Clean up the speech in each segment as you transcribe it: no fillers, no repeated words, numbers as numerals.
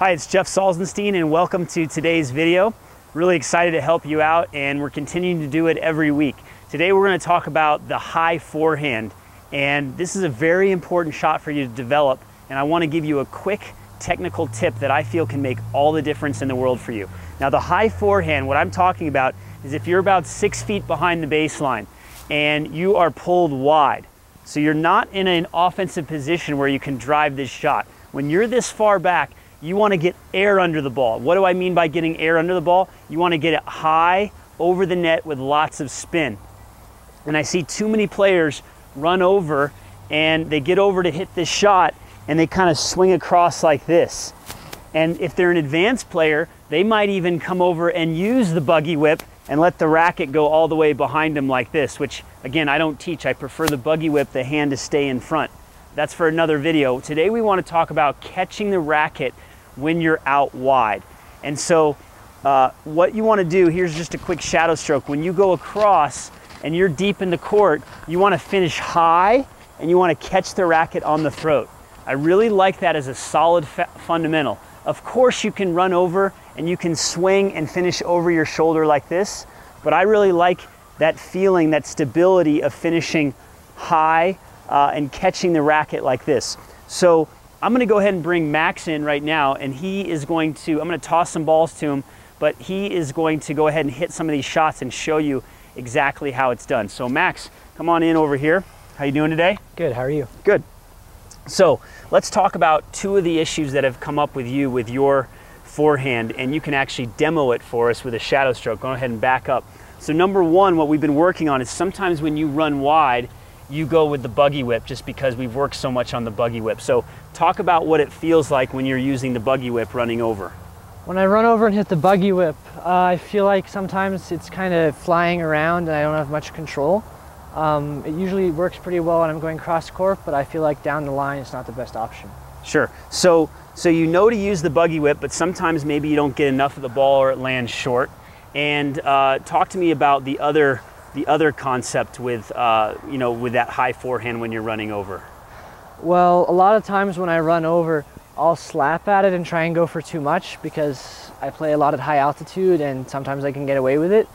Hi, it's Jeff Salzenstein and welcome to today's video. Really excited to help you out, and we're continuing to do it every week. Today we're going to talk about the high forehand, and this is a very important shot for you to develop, and I want to give you a quick technical tip that I feel can make all the difference in the world for you. Now the high forehand, what I'm talking about is if you're about 6 feet behind the baseline and you are pulled wide, so you're not in an offensive position where you can drive this shot. When you're this far back, you want to get air under the ball. What do I mean by getting air under the ball? You want to get it high over the net with lots of spin. And I see too many players run over and they get over to hit this shot and they kind of swing across like this. And if they're an advanced player, they might even come over and use the buggy whip and let the racket go all the way behind them like this, which again, I don't teach. I prefer the buggy whip, the hand to stay in front. That's for another video. Today we want to talk about catching the racket when you're out wide. And so what you want to do, here's just a quick shadow stroke. When you go across and you're deep in the court, you want to finish high and you want to catch the racket on the throat. I really like that as a solid fundamental. Of course you can run over and you can swing and finish over your shoulder like this, but I really like that feeling, that stability of finishing high and catching the racket like this. So I'm going to go ahead and bring Max in right now, and he is going to, I'm going to toss some balls to him, but he is going to go ahead and hit some of these shots and show you exactly how it's done. So Max, come on in over here. How you doing today? Good, how are you? Good. So let's talk about two of the issues that have come up with you with your forehand, and you can actually demo it for us with a shadow stroke. Go ahead and back up. So number one, what we've been working on is sometimes when you run wide, you go with the buggy whip just because we've worked so much on the buggy whip. So talk about what it feels like when you're using the buggy whip running over. When I run over and hit the buggy whip, I feel like sometimes it's kind of flying around and I don't have much control. It usually works pretty well when I'm going cross court, but I feel like down the line it's not the best option. Sure. So you know to use the buggy whip, but sometimes maybe you don't get enough of the ball or it lands short. And talk to me about the other concept with with that high forehand when you're running over. Well, a lot of times when I run over, I'll slap at it and try and go for too much because I play a lot at high altitude and sometimes I can get away with it.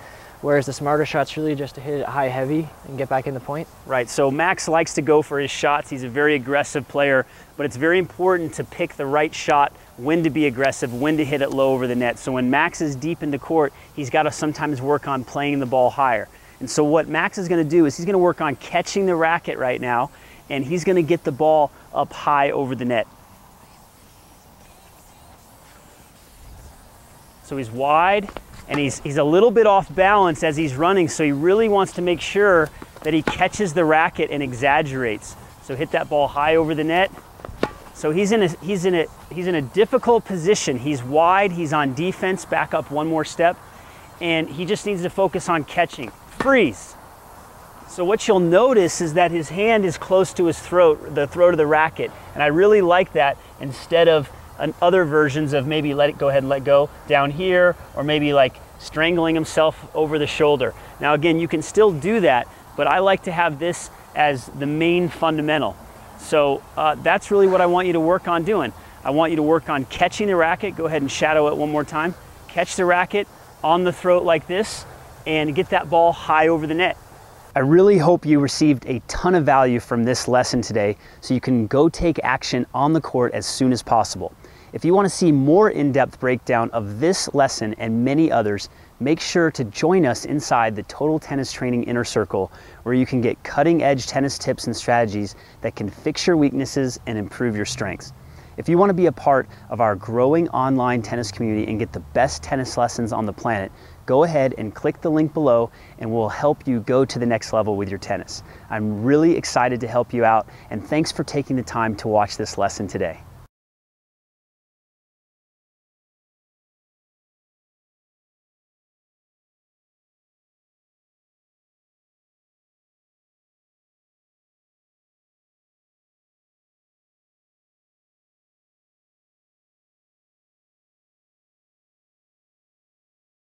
Whereas the smarter shot's really just to hit it high heavy and get back in the point. Right, so Max likes to go for his shots. He's a very aggressive player, but it's very important to pick the right shot, when to be aggressive, when to hit it low over the net. So when Max is deep into court, he's got to sometimes work on playing the ball higher. And so what Max is going to do is he's going to work on catching the racket right now, and he's going to get the ball up high over the net. So he's wide, and he's a little bit off balance as he's running, so he really wants to make sure that he catches the racket and exaggerates. So hit that ball high over the net. So he's in a difficult position. He's wide, he's on defense, back up one more step, and he just needs to focus on catching. Freeze. So what you'll notice is that his hand is close to his throat, the throat of the racket, and I really like that instead of other versions of maybe go ahead and let go down here, or maybe like strangling himself over the shoulder. Now again, you can still do that, but I like to have this as the main fundamental. So that's really what I want you to work on doing. I want you to work on catching the racket. Go ahead and shadow it one more time. Catch the racket on the throat like this and get that ball high over the net. I really hope you received a ton of value from this lesson today so you can go take action on the court as soon as possible. If you want to see more in-depth breakdown of this lesson and many others, make sure to join us inside the Total Tennis Training Inner Circle, where you can get cutting-edge tennis tips and strategies that can fix your weaknesses and improve your strengths. If you want to be a part of our growing online tennis community and get the best tennis lessons on the planet, go ahead and click the link below and we'll help you go to the next level with your tennis. I'm really excited to help you out, and thanks for taking the time to watch this lesson today.